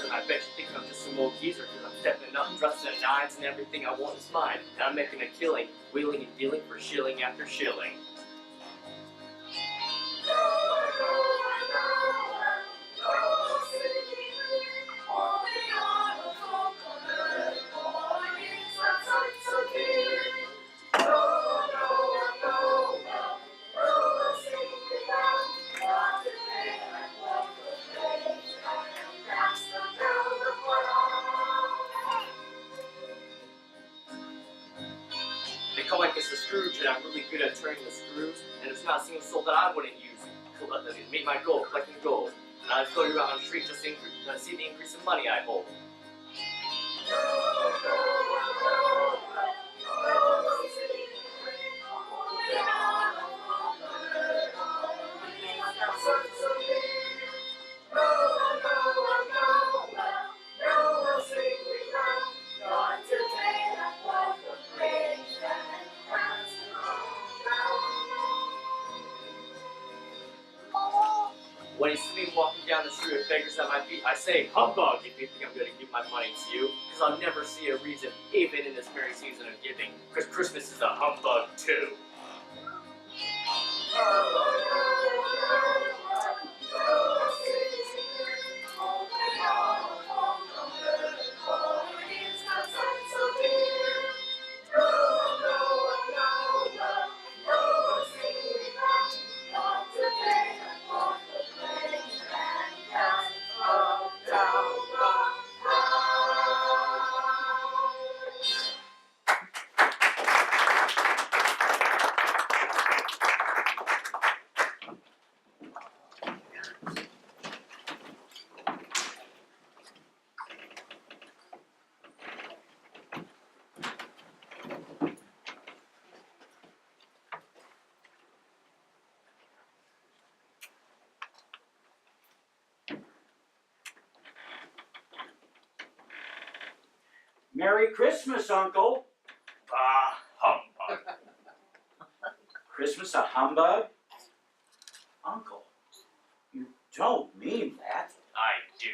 And I bet you think I'm just some old geezer because I'm stepping up, dressed in nines, and everything I want is mine. And I'm making a killing, wheeling and dealing for shilling after shilling. They call me Mr. Scrooge, and I'm really good at turning the screws, and there's not a single soul that I wouldn't use to meet my goal, collecting gold. And I'd go around on the street just to see the increase in money I hold. When you see me walking down the street with beggars at my feet, I say, humbug, if you think I'm going to give my money to you, because I'll never see a reason, even in this merry season of giving, because Christmas is a humbug too. Merry Christmas, Uncle. Ah, humbug. Christmas a humbug? Uncle, you don't mean that. I do.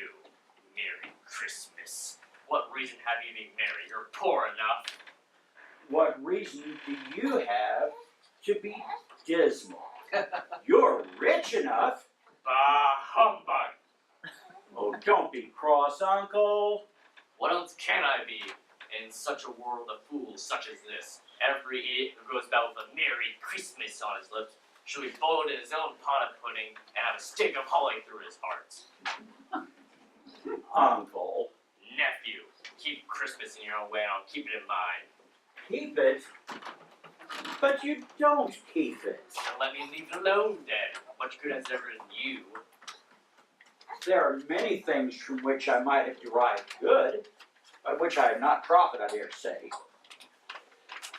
Merry Christmas. What reason have you to be merry? You're poor enough. What reason do you have to be dismal? You're rich enough. Bah, humbug. Oh, don't be cross, Uncle. What else can I be in such a world of fools such as this? Every idiot who goes about with a Merry Christmas on his lips should be boiled in his own pot of pudding and have a stick of holly through his heart. Uncle. Nephew, keep Christmas in your own way and I'll keep it in mine. Keep it, but you don't keep it. And let me leave it alone then. Much good has ever done you. There are many things from which I might have derived good, but which I have not profit, I dare say.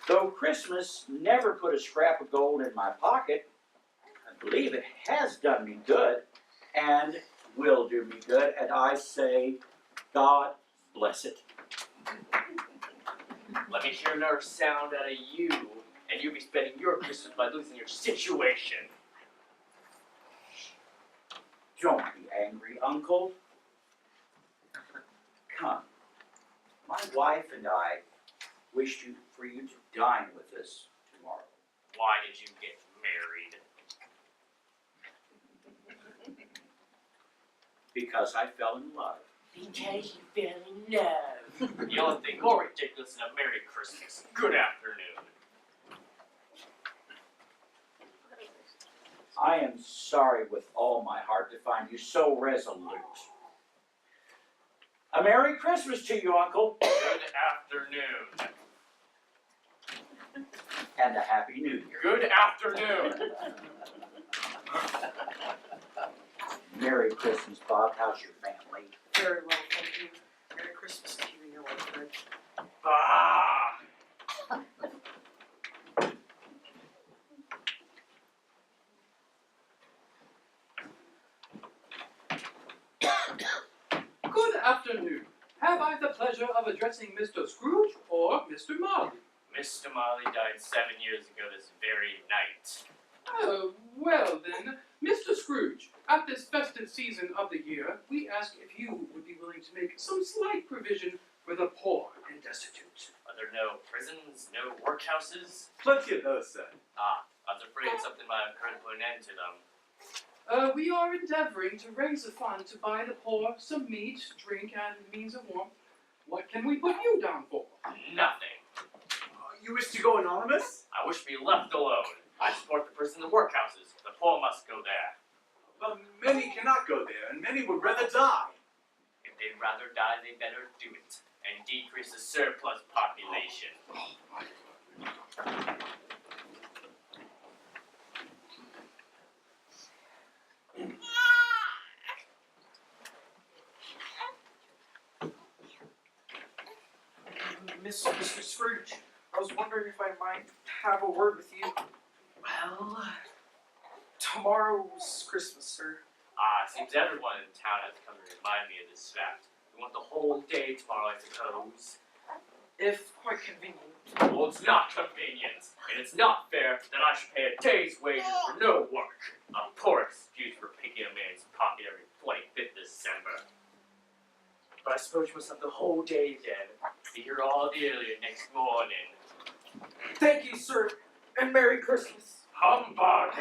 Though Christmas never put a scrap of gold in my pocket, I believe it has done me good, and will do me good, and I say, God bless it. Let me hear another sound out of you, and you'll be spending your Christmas by losing your situation. Don't be angry, Uncle. Come. My wife and I wish for you to dine with us tomorrow. Why did you get married? Because I fell in love. Because you fell in love. The only thing more ridiculous than a Merry Christmas. Good afternoon. I am sorry with all my heart to find you so resolute. A Merry Christmas to you, Uncle. Good afternoon. And a Happy New Year. Good afternoon. Merry Christmas, Bob. How's your family? Very well, thank you. Merry Christmas to you and your wife, Rich. Bah! Good afternoon. Have I the pleasure of addressing Mr. Scrooge or Mr. Marley? Mr. Marley died 7 years ago this very night. Oh, well then, Mr. Scrooge, at this festive season of the year, we ask if you would be willing to make some slight provision for the poor and destitute. Are there no prisons, no workhouses? Plenty of those, sir. Ah, I was afraid something might have occurred to put an end to them. We are endeavoring to raise a fund to buy the poor some meat, drink, and means of warmth. What can we put you down for? Nothing. You wish to go anonymous? I wish to be left alone. I support the prison in the workhouses. The poor must go there. But many cannot go there, and many would rather die. If they'd rather die, they better do it. And decrease the surplus population. Mr. Scrooge, I was wondering if I might have a word with you. Well... Tomorrow's Christmas, sir. Seems everyone in town has come to remind me of this fact. We want the whole day tomorrow, I suppose. If quite convenient. Well, it's not convenient, and it's not fair that I should pay a day's wages for no work. A poor excuse for picking a man's pocket every 25th December. But I suppose you must have the whole day then. Be here all the earlier next morning. Thank you, sir, and Merry Christmas. Humbug!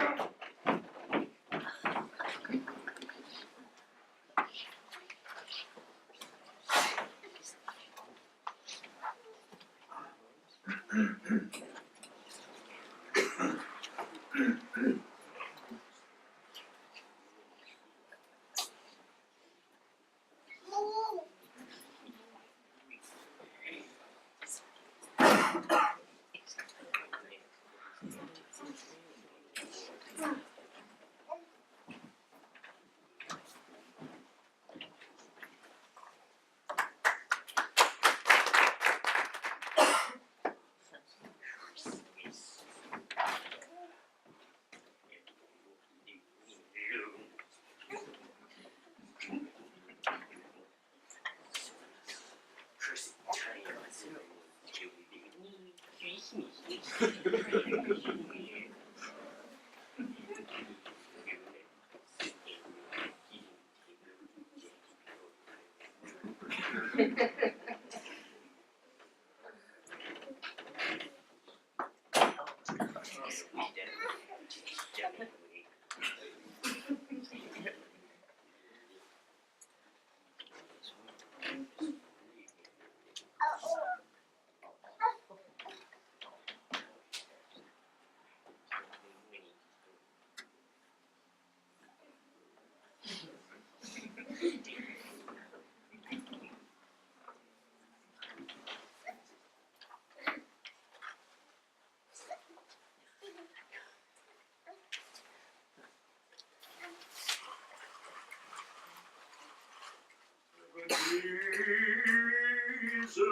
Ebenezer!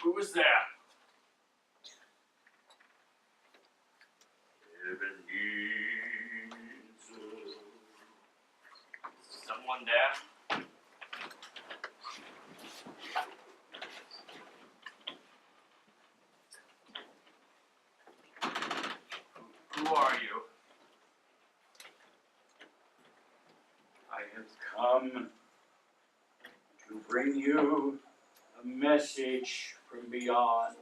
Who was there? Ebenezer. Someone there? Who are you? I have come to bring you a message from beyond.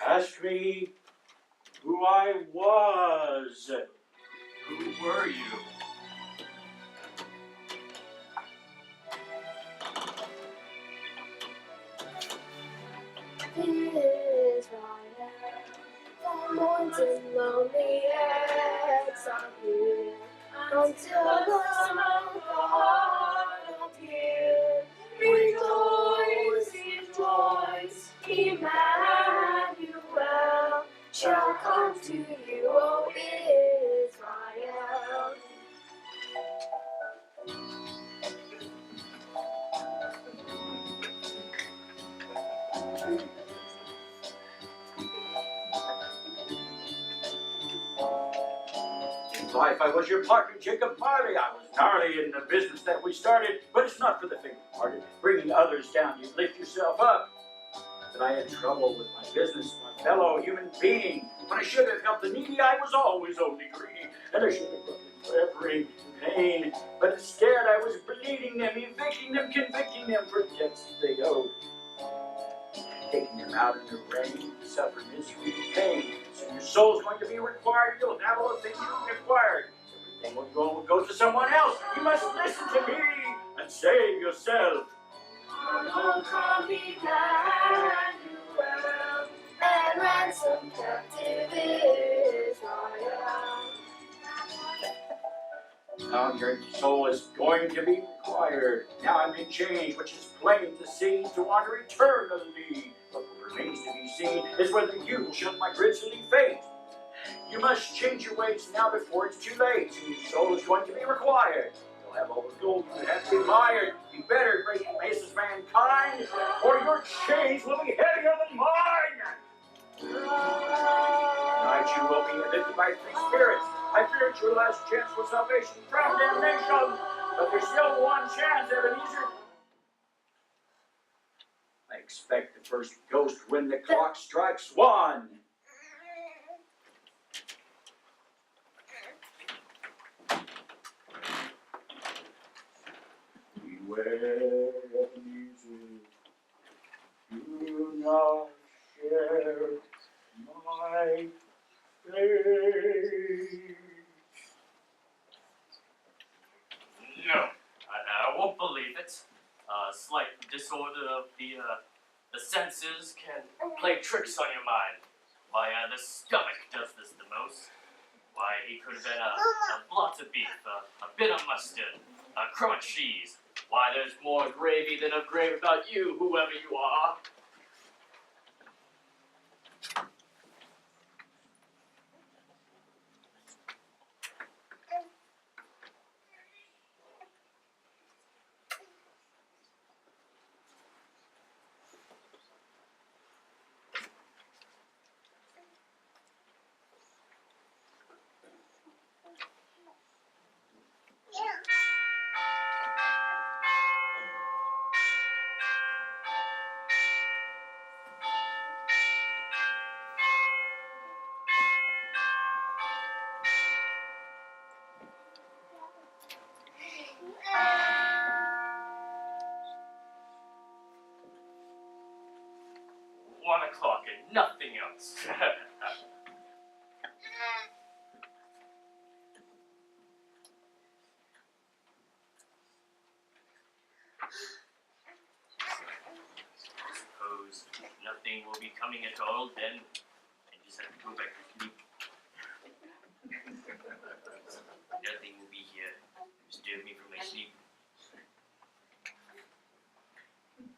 Ask me who I was. Who were you? Israel, the mountain lonely exile until the smoke God appear. Rejoice, rejoice, Emmanuel shall come to you, O Israel. In life, I was your partner, Jacob Marley. I was gnarly in the business that we started, but it's not for the faint-hearted. Bringing others down, you lift yourself up. that I had trouble with my business, my fellow human being. When I should have helped the needy, I was always only greedy, and I should have brought them suffering, pain. But instead, I was bleeding them, evicting them, convicting them for debts they owed. Taking them out in the rain to suffer misery and pain. So your soul's going to be required. You'll have all the things you required. Everything will go to someone else. You must listen to me and save yourself. Come from Emmanuel, and ransom captive Israel. Now your soul is going to be required. Now I'm in change, which is plain to see, to wander eternally. But what remains to be seen is whether you will shun my grisly fate. You must change your ways now before it's too late. Your soul is going to be required. You'll have all the gold you have to admire. You better break the faces of mankind, or your chains will be heavier than mine. Tonight you will be evicted by three spirits. I fear it's your last chance for salvation from damnation. But there's still one chance, Ebenezer. I expect the first ghost when the clock strikes 1. Beware, Ebenezer. Do not share my fate. No, I won't believe it. Slight disorder of the senses can play tricks on your mind. Why, the stomach does this the most. Why, it could have been a blot of beef, a bit of mustard, a crumb of cheese. Why, there's more gravy than a grave about you, whoever you are. O'clock and nothing else. Suppose nothing will be coming at all, then I just have to go back to sleep. Nothing will be here to disturb me from my sleep.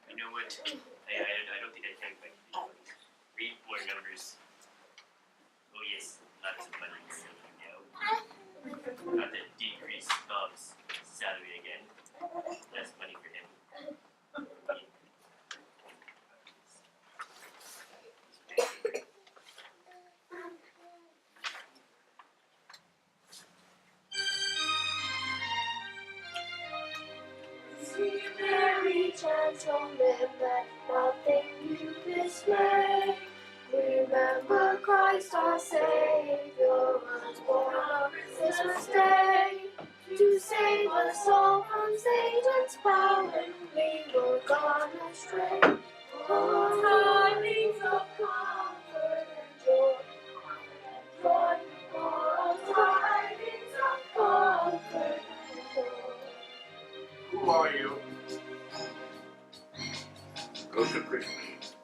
You know what? I don't think I can go back to sleep. Read more numbers. Oh yes, lots of money, you know. Not that decrease Bob's salary again. Less money for him. See, very gentlemen, let nothing you dismay. Remember Christ our Savior was born on Christmas Day. To save us all from Satan's power, we were gone astray. Oh, tidings of comfort and joy, joy, oh, tidings of comfort and joy. Who are you? Ghost of Christmas.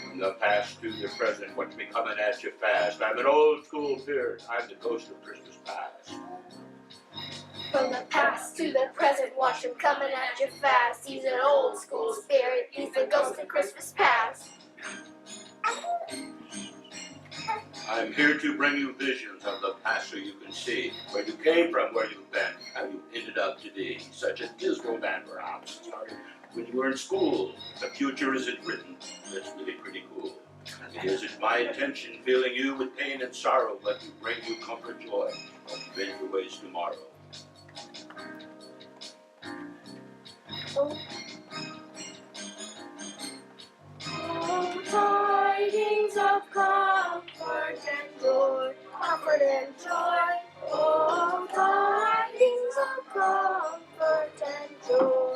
From the past to the present, what's be coming at you fast? I'm an old school spirit. I'm the ghost of Christmas past. From the past to the present, watch him coming at you fast. He's an old school spirit, he's the ghost of Christmas past. I'm here to bring you visions of the past so you can see where you came from, where you've been, how you ended up today. Such a dismal man, perhaps. It started when you were in school. The future isn't written. That's really pretty cool. It isn't my intention filling you with pain and sorrow, but to bring you comfort, joy, of better ways tomorrow. Oh, tidings of comfort and joy, comfort and joy. Oh, tidings of comfort and joy.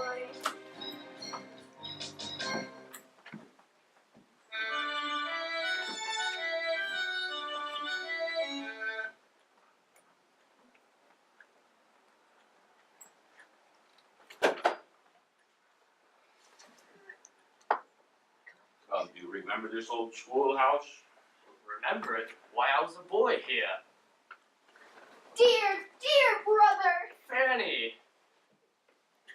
Do you remember this old schoolhouse? Remember it? Why, I was a boy here. Dear, dear brother, Fanny!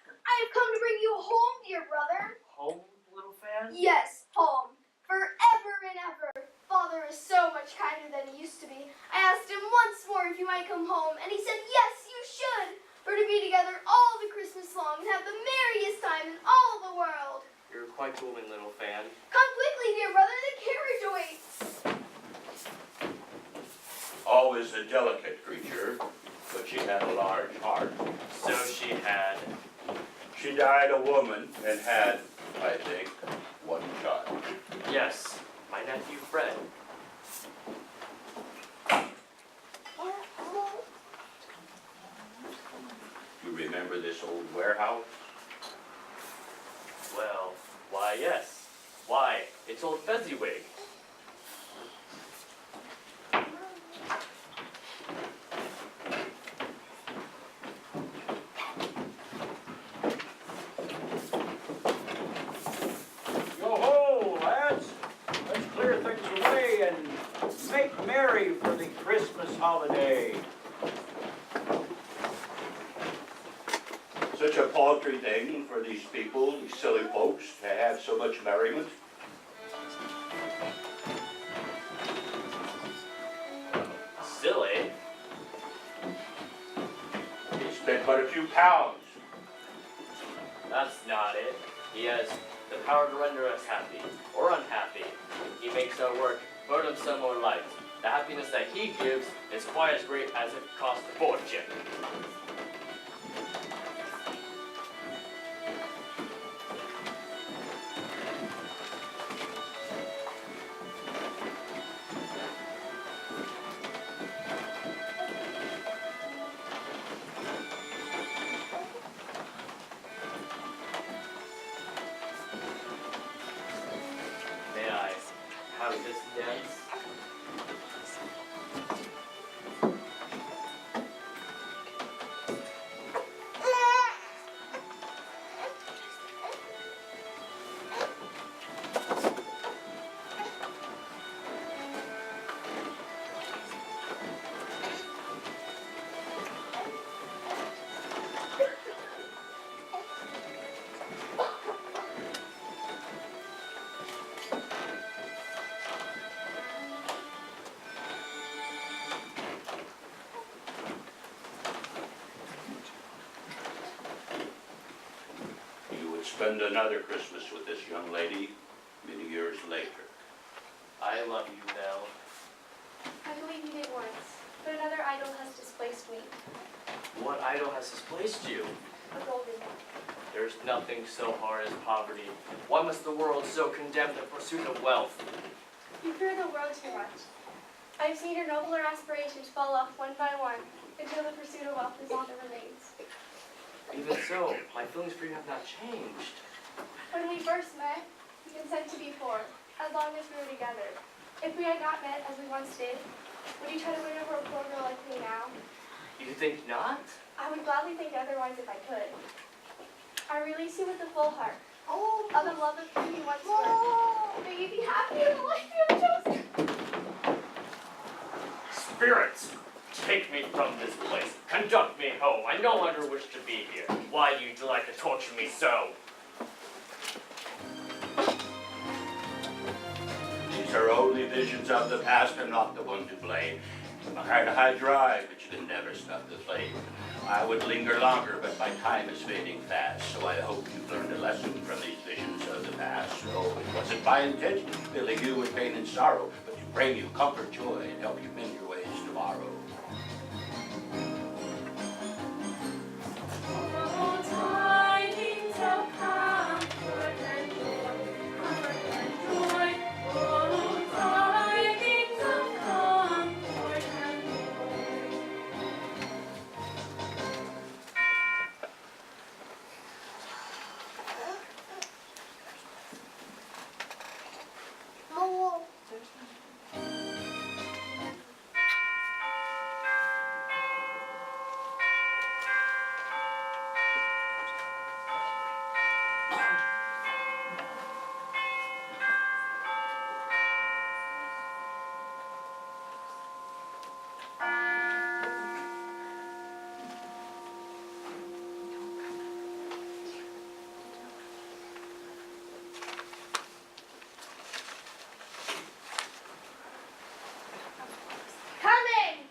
I have come to bring you home, dear brother. Home, little fan? Yes, home. Forever and ever. Father is so much kinder than he used to be. I asked him once more if he might come home, and he said, yes, you should. We're to be together all the Christmas long and have the merriest time in all the world. You're quite booming, little fan. Come quickly, dear brother, the carriage awaits. Always a delicate creature, but she had a large heart. So she had. She died a woman and had, I think, one child. Yes, my nephew Fred. You remember this old warehouse? Well, why, yes. Why, it's old Fezziwig. Yo-ho, lads! Let's clear things away and make merry for the Christmas holiday. Such a paltry thing for these people, these silly folks, to have so much merriment. Silly. He spent but a few pounds. That's not it. He has the power to render us happy or unhappy. He makes our work burdensome or light. The happiness that he gives is quite as great as it costs a fortune. May I have this dance? You would spend another Christmas with this young lady many years later. I love you, Belle. I believe you did once, but another idol has displaced me. What idol has displaced you? A golden one. There's nothing so hard as poverty. Why must the world so condemn the pursuit of wealth? You fear the world too much. I have seen your nobler aspirations fall off one by one until the pursuit of wealth is all that remains. Even so, my feelings for you have not changed. When we first met, we consented to be poor, as long as we were together. If we had not met as we once did, would you try to win over a poor girl like me now? You think not? I would gladly think otherwise if I could. I release you with a full heart, of the love of whom you once were. May you be happy in the life you have chosen. Spirits, take me from this place. Conduct me home. I no longer wish to be here. Why do you delight to torture me so? These are only visions of the past. I'm not the one to blame. My heart a high drive, but you can never stop the flame. I would linger longer, but my time is fading fast. So I hope you've learned a lesson from these visions of the past. So it wasn't my intention filling you with pain and sorrow, but to bring you comfort, joy, and help you mend your ways tomorrow. Oh, tidings of comfort and joy, comfort and joy.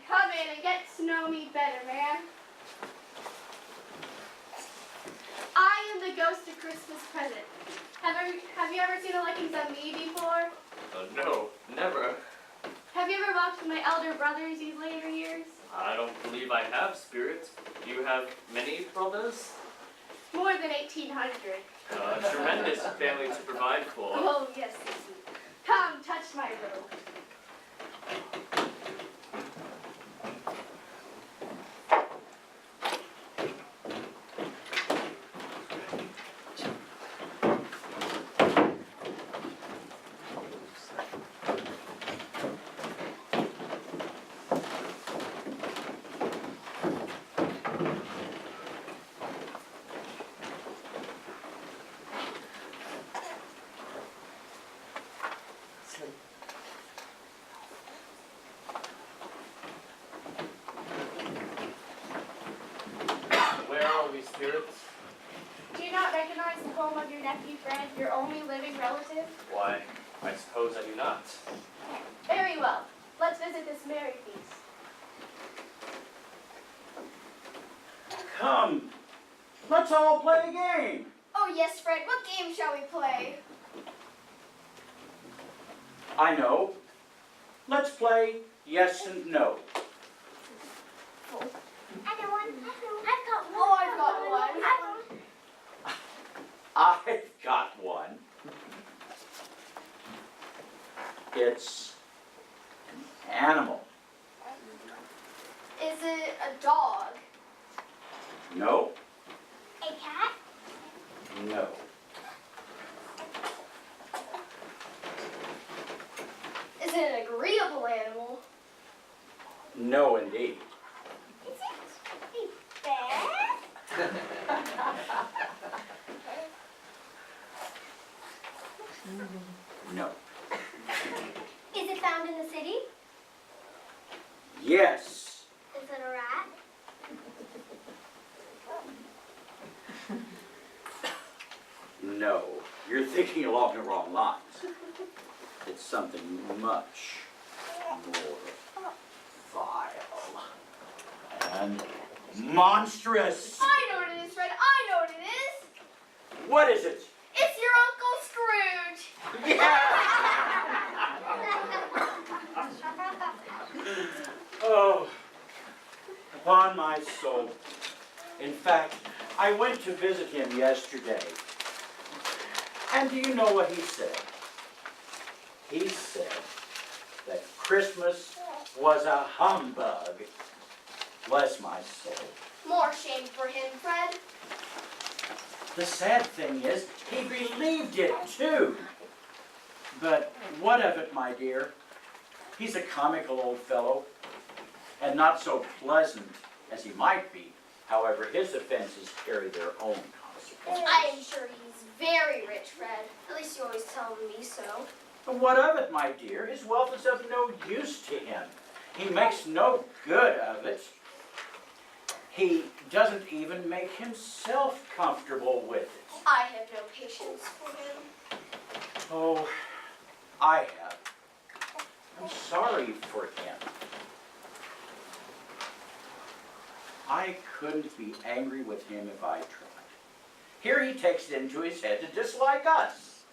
Come in and get to know me better, man. I am the ghost of Christmas present. Have you ever seen a likeness of me before? No, never. Have you ever walked with my elder brothers these later years? I don't believe I have, Spirit. Do you have many brothers? More than 1,800. A tremendous family to provide for. Oh, yes, Susan. Come, touch my robe. Where are we, Spirits? Do you not recognize the home of your nephew Fred, your only living relative? Why, I suppose I do not. Very well. Let's visit this merry feast. Come, let's all play a game. Oh, yes, Fred. What game shall we play? I know. Let's play yes and no. I know one. I've got one. Oh, I've got one. I've got one. It's an animal. Is it a dog? No, A cat? no. Is it an agreeable animal? No, indeed. Is it a bear? No. Is it found in the city? Yes. Is it a rat? No. You're thinking along the wrong lines. It's something much more vile and monstrous. I know what it is, Fred. I know what it is. What is it? It's your Uncle Scrooge. Yeah! Oh, upon my soul. In fact, I went to visit him yesterday. And do you know what he said? He said that Christmas was a humbug. Bless my soul. More shame for him, Fred. The sad thing is, he believed it too. But what of it, my dear? He's a comical old fellow, and not so pleasant as he might be. However, his offenses carry their own consequences. I am sure he's very rich, Fred. At least you always tell me so. But what of it, my dear? His wealth is of no use to him. He makes no good of it. He doesn't even make himself comfortable with it. I have no patience for him. Oh, I have. I'm sorry for him. I couldn't be angry with him if I tried. Here he takes it into his head to dislike us.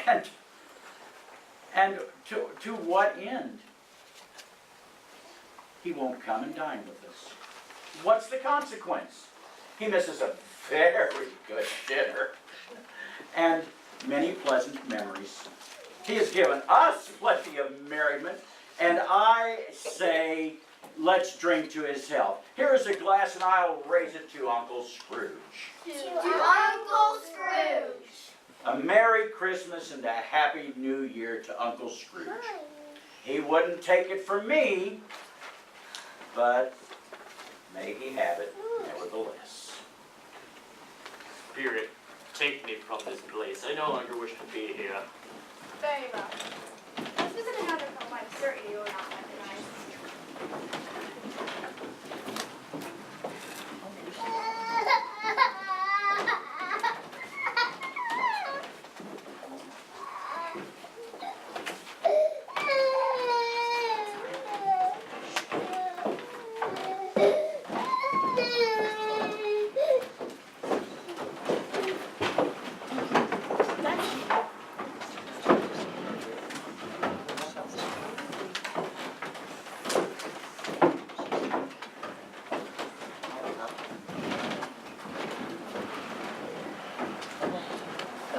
And to what end? He won't come and dine with us. What's the consequence? He misses a very good dinner and many pleasant memories. He has given us plenty of merriment, and I say, let's drink to his health. Here is a glass, and I'll raise it to Uncle Scrooge. To Uncle Scrooge. A Merry Christmas and a Happy New Year to Uncle Scrooge. He wouldn't take it from me, but may he have it nevertheless. Spirit, take me from this place. I no longer wish to be here. Very well. Let's visit another home I'm certain you will not recognize.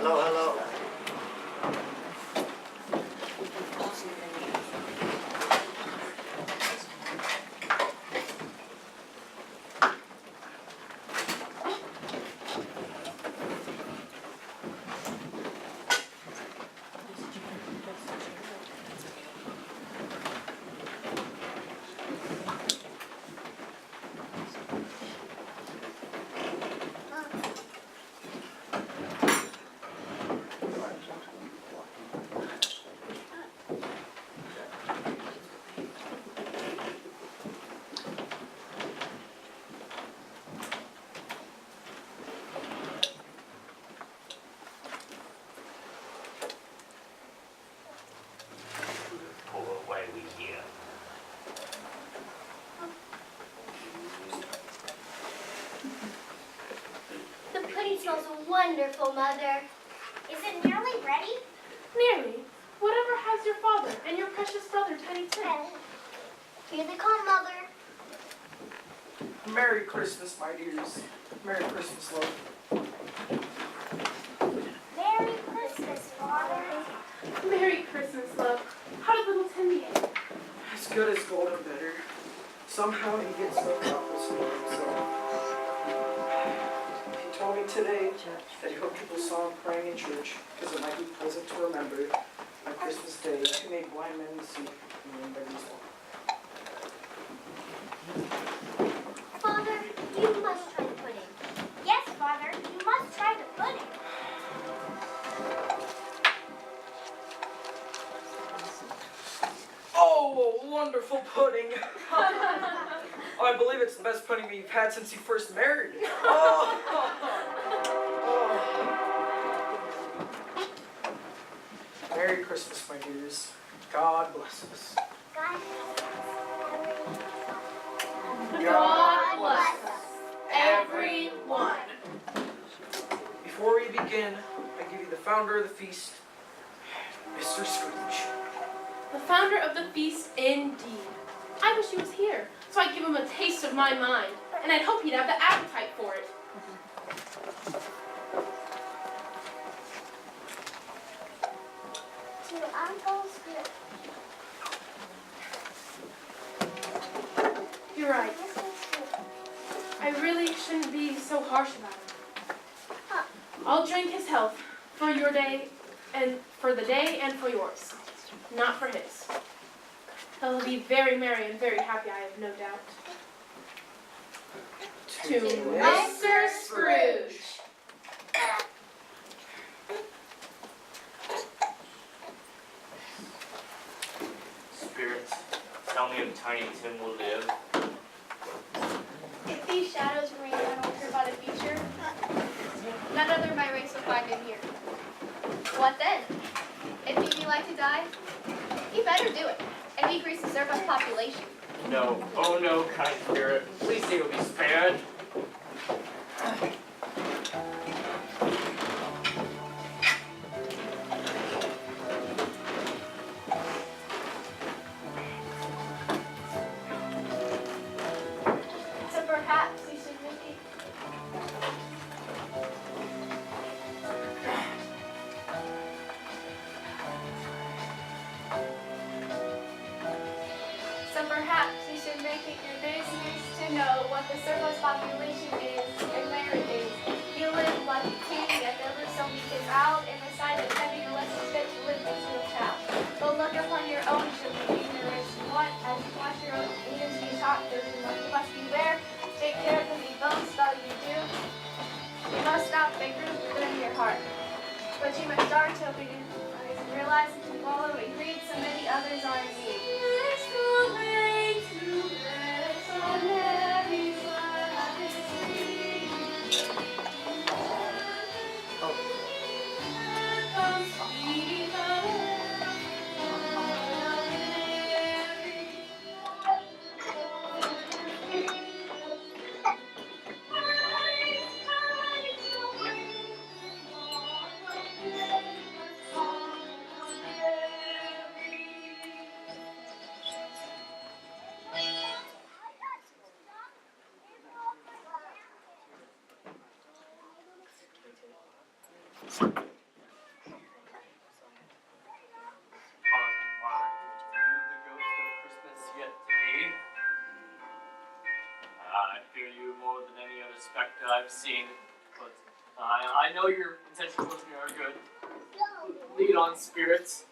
Hello, hello. Poor why are we here? The pudding smells wonderful, Mother. Is it nearly ready? Nearly. Whatever has your father and your precious brother, Tiny Tim? Here they come, Mother. Merry Christmas, my dears. Merry Christmas, love. Merry Christmas, Father. Merry Christmas, love. How did little Tim behave? As good as gold or better. Somehow he gets hooked up with something, so. He told me today that he hoped people saw him praying in church, because it might be pleasant to remember on Christmas Day to make blind men see and lame beggars walk. Father, you must try the pudding. Yes, Father, you must try the pudding. Oh, a wonderful pudding! Oh, I believe it's the best pudding we've had since you first married. Oh. Merry Christmas, my dears. God bless us. God bless us, everyone. Before we begin, I give you the founder of the feast, Mr. Scrooge. The founder of the feast, indeed. I wish he was here, so I'd give him a taste of my mind, and I'd hope he'd have the appetite for it. To Uncle Scrooge. You're right. Mr. Scrooge. I really shouldn't be so harsh about him. I'll drink his health for your day, and for the day and for yours, not for his. He'll be very merry and very happy, I have no doubt. To Mr. Scrooge. Spirits, tell me if Tiny Tim will live. If these shadows remain unaltered by the future, none other of my race will find him here. What then? If he be like to die, he better do it and decrease the surplus population. No, oh no, kind spirit. Please say you'll be spared. So perhaps we should make it your business to know what the surplus population is and where it is. You live like a king, yet there live some weekends out in the side of heavy or less fit to live in this town. But look upon your own children, ignorance, what, as you watch your own ears be taught, you must beware, take care of them, be bones, all you do. You must not think good in your heart. But you must start to open your eyes and realize that you follow and read so many others are in need. It's too late to rest on every side of the street. Come speak of I fear you more than any other spectre I've seen, but I know your intentions towards me are good. Lead on, spirits.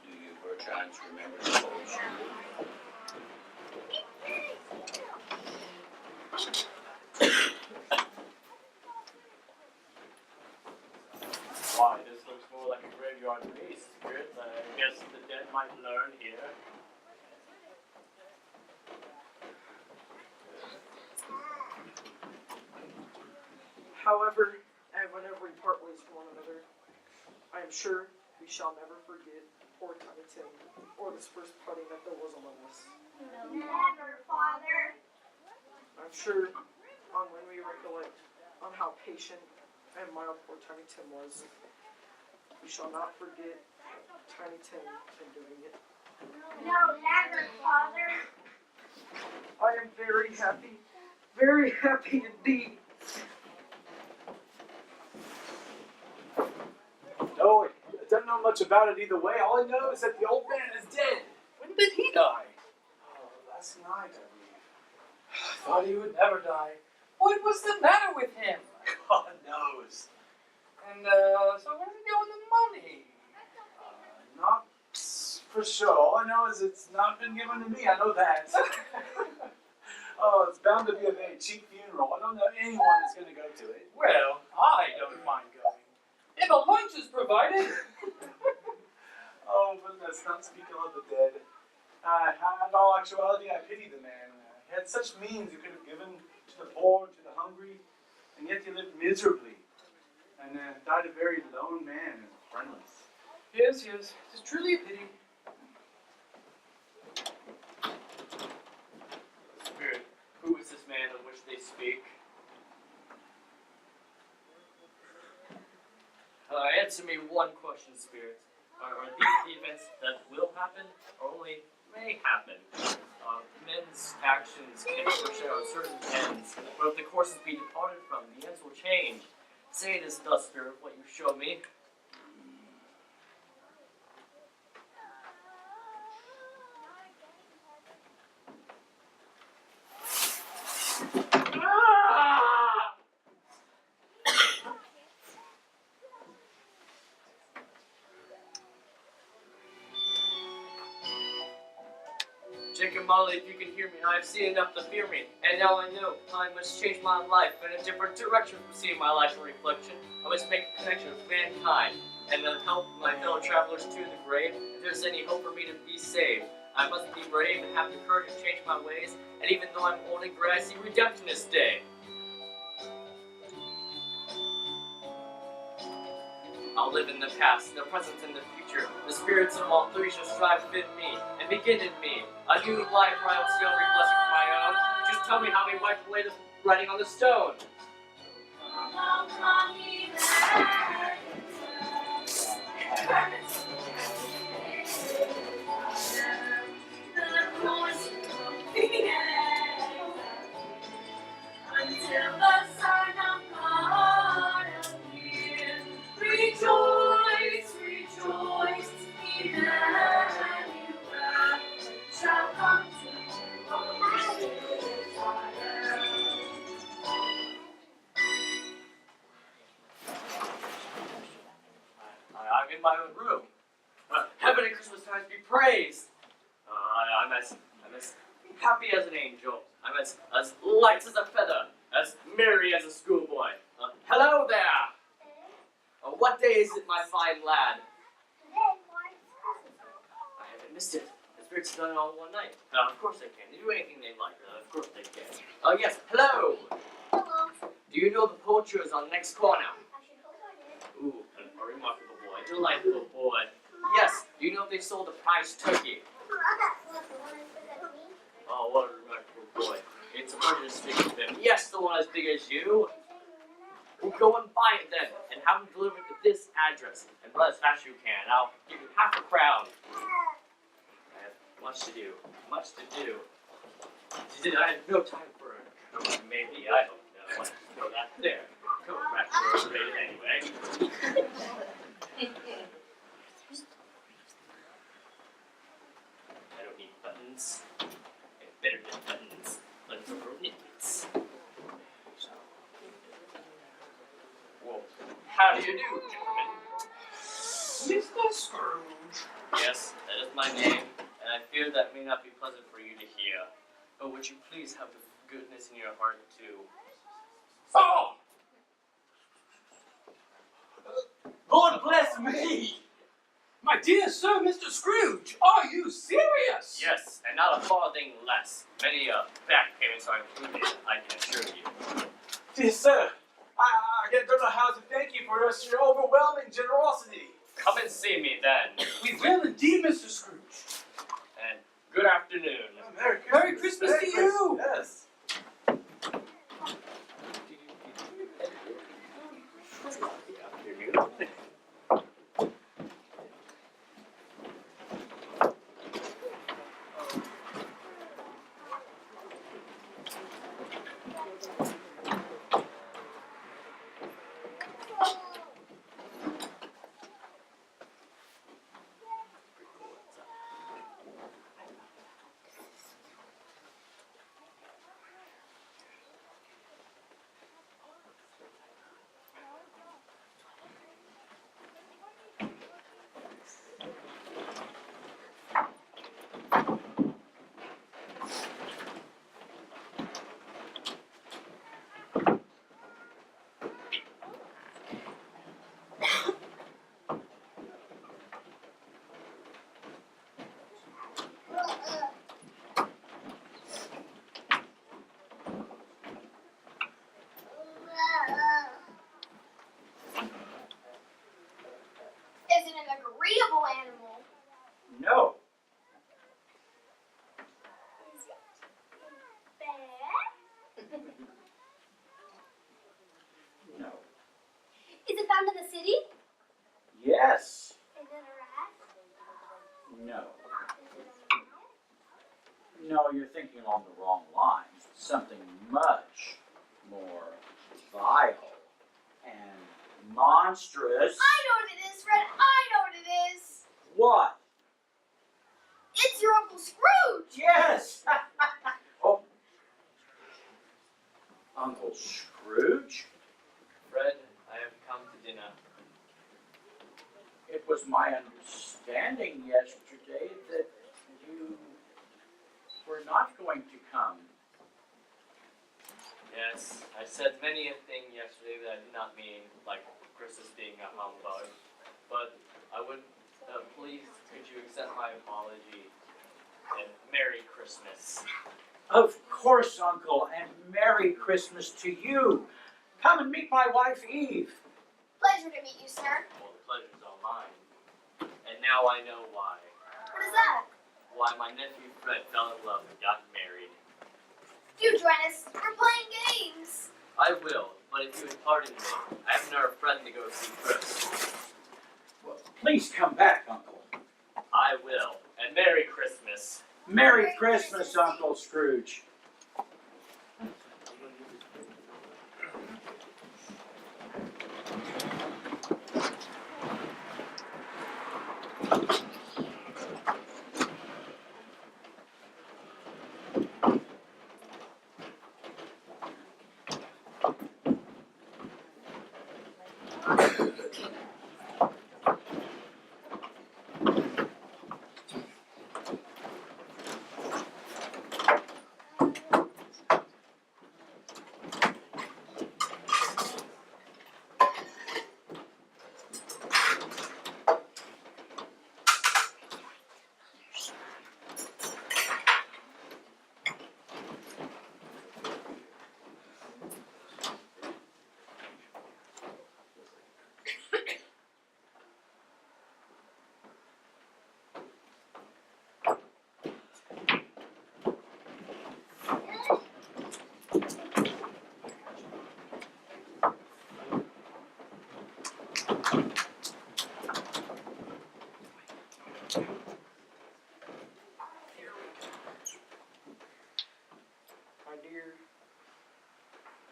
Do you perchance remember the old school? Why, this looks more like a graveyard to me, spirits. I guess the dead might learn here. However, and whenever we part ways from one another, I am sure we shall never forget poor Tiny Tim, or this first parting that there was among us. Never, Father. I'm sure on when we recollect on how patient and mild poor Tiny Tim was, we shall not forget Tiny Tim in doing it. No, never, Father. I am very happy indeed. No, I don't know much about it either way. All I know is that the old man is dead. When did he die? Oh, last night, I believe. I thought he would never die. What was the matter with him? God knows. And, so where's he going the money? Not for sure. All I know is it's not been given to me. I know that. Oh, it's bound to be a very cheap funeral. I don't know anyone that's going to go to it. Well, I don't mind going. If a lunch is provided. Oh, but let's not speak ill of the dead. In all actuality, I pity the man. He had such means he could have given to the poor, to the hungry, and yet he lived miserably, and died a very lone man and friendless. Yes, yes, it's truly a pity. Spirit, who is this man of which they speak? Answer me one question, Spirit. Are these the events that will happen, or only may happen? Men's actions can foreshadow certain ends, but if the courses be departed from, the ends will change. Say it is thus, Spirit, what you show me. Jacob Molly, if you can hear me, I have seen enough to fear me, and now I know I must change my life in a different direction from seeing my life in reflection. I must make a connection with mankind, and then help my fellow travelers to the grave. If there's any hope for me to be saved, I must be brave and have the courage to change my ways, and even though I'm old and gray, I see redemption this day. I'll live in the past, the present, and the future. The spirits of all three shall strive within me, and begin in me. A new life where I will see every blessing for my own. Just tell me how we wipe away the writing on the stone. Until the sun of God appear, rejoice, rejoice, ye in my own room. Heaven and Christmas times be praised. I'm as happy as an angel. I'm as light as a feather, as merry as a schoolboy. Hello there. What day is it, my fine lad? I haven't missed it. The spirits have done it all in one night. Of course they can. They do anything they like. Of course they can. Yes. Hello. Hello. Do you know the poachers on the next corner? I should hope I did. Ooh, a remarkable boy. Delightful boy. Yes. Do you know if they sold a prize turkey? Oh, what a remarkable boy. It's a pleasure to speak with him. Yes, the one as big as you. We'll go and buy it then, and have him delivered to this address. And run as fast as you can. I'll give you half a crown. I have much to do. Much to do. I have no time for it. Maybe, I don't know. Let's throw that there. Go back to the anyway. I don't need buttons. I have better than buttons. Let's throw nippets. Well, how do you do, gentlemen? Mr. Scrooge. Yes, that is my name, and I fear that may not be pleasant for you to hear. But would you please have the goodness in your heart to... Oh! Lord bless me! My dear sir, Mr. Scrooge, are you serious? Yes, and not a farthing less. Many back payments are included, I can assure you. Dear sir, I don't know how to thank you for your overwhelming generosity. Come and see me then. We will indeed, Mr. Scrooge. And good afternoon. Merry Christmas to you. Yes. Is it an agreeable animal? No. Is it bad? No. Is it found in the city? Yes. Is it a rat? No. Is it a mouse? No, you're thinking along the wrong lines. Something much more vile and monstrous. I know what it is, Fred. I know what it is. What? It's your Uncle Scrooge. Yes! Oh. Uncle Scrooge? Fred, I have come to dinner. It was my understanding yesterday that you were not going to come. Yes, I said many a thing yesterday that I did not mean, like Christmas being a humbug. But I would please, could you accept my apology and Merry Christmas. Of course, Uncle, and Merry Christmas to you. Come and meet my wife, Eve. Pleasure to meet you, sir. Well, the pleasure's all mine. And now I know why. What is that? Why my nephew Fred fell in love and got married. Do join us. We're playing games. I will, but if you would pardon me, I have another friend to go see first. Well, please come back, Uncle. I will, and Merry Christmas. Merry Christmas, Uncle Scrooge.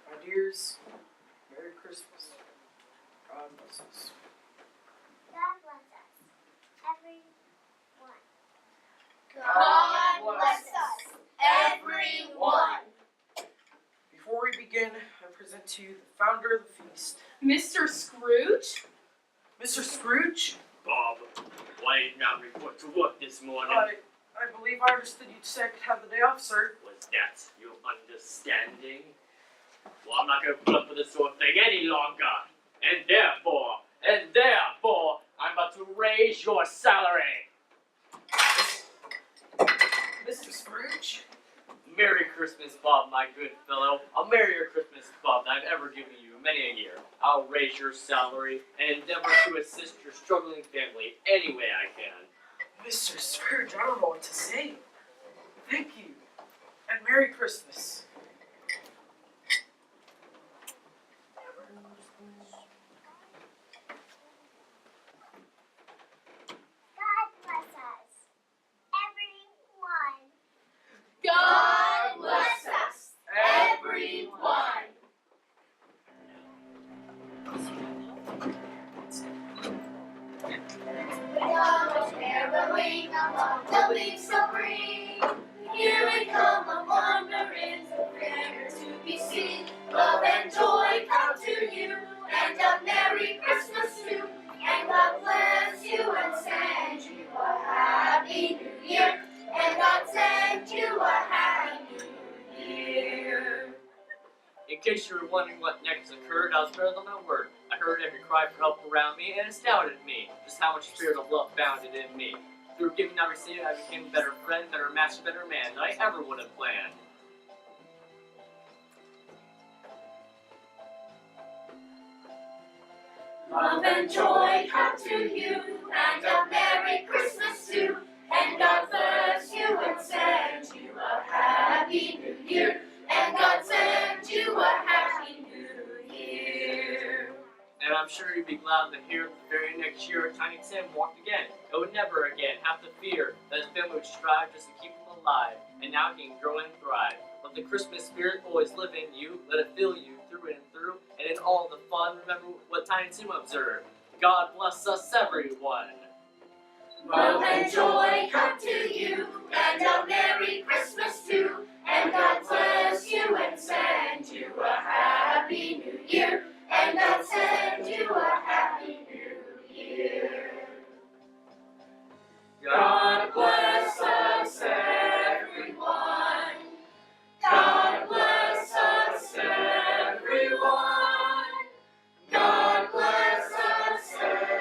my dears, Merry Christmas. God bless us. God bless us, everyone. God bless us, everyone. Before we begin, I present to you the founder of the feast, Mr. Scrooge? Mr. Scrooge. Bob, why did you not report to work this morning? I believe I understood you said I could have the day off, sir. Was that your understanding? Well, I'm not going to put up with this sort of thing any longer. And therefore, I'm about to raise your salary. Mr. Scrooge? Merry Christmas, Bob, my good fellow. A merrier Christmas, Bob, than I've ever given you in many a year. I'll raise your salary and endeavor to assist your struggling family any way I can. Mr. Scrooge, I don't know what to say. Thank you, and Merry Christmas. God bless us, everyone. God bless us, everyone. Dogs caroling along the leaves so green. Here we come among the winds of fair to be seen. Love and joy come to you, and a Merry Christmas too. And God bless you and send you a Happy New Year. And God send you a Happy New Year. In case you were wondering what next occurred, I was better than my word. I heard every cry for help around me, and it astounded me just how much spirit of love bounded in me. Through giving I received, I became a better friend, better master, better man than I ever would have planned. Love and joy come to you, and a Merry Christmas too. And God bless you and send you a Happy New Year. And God send you a Happy New Year. And I'm sure you'd be glad to hear the very next year Tiny Tim walked again. It would never again have to fear that his family would strive just to keep him alive, and now he can grow and thrive. Let the Christmas spirit always live in you, let it fill you through and through, and in all the fun, remember what Tiny Tim observed. God bless us, everyone. Love and joy come to you, and a Merry Christmas too. And God bless you and send you a Happy New Year. And God send you a Happy New Year. God bless us, everyone. God bless us, everyone. God bless us, everyone.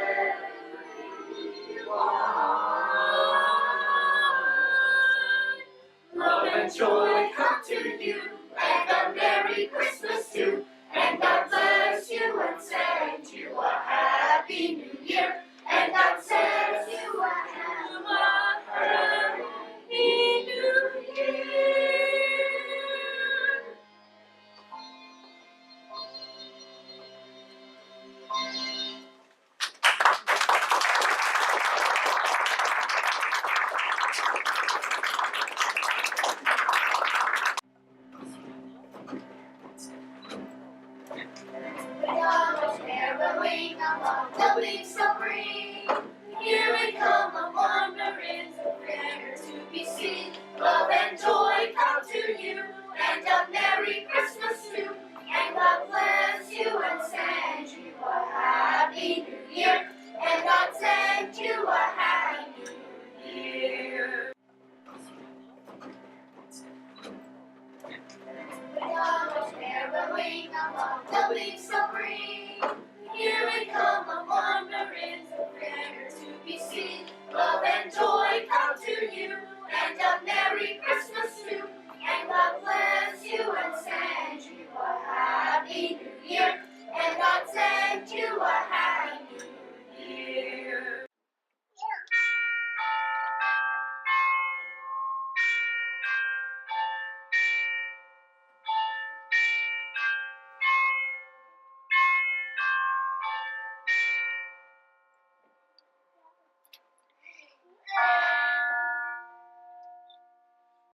Love and joy come to you, and a Merry Christmas too. And God bless you and send you a Happy New Year. And God sends you a Happy New Year. Dogs caroling along the leaves so green. Here we come among the winds of fair to be seen. Love and joy come to you, and a Merry Christmas too. And God bless you and send you a Happy New Year. And God send you a Happy New Year. Dogs caroling along the leaves so green.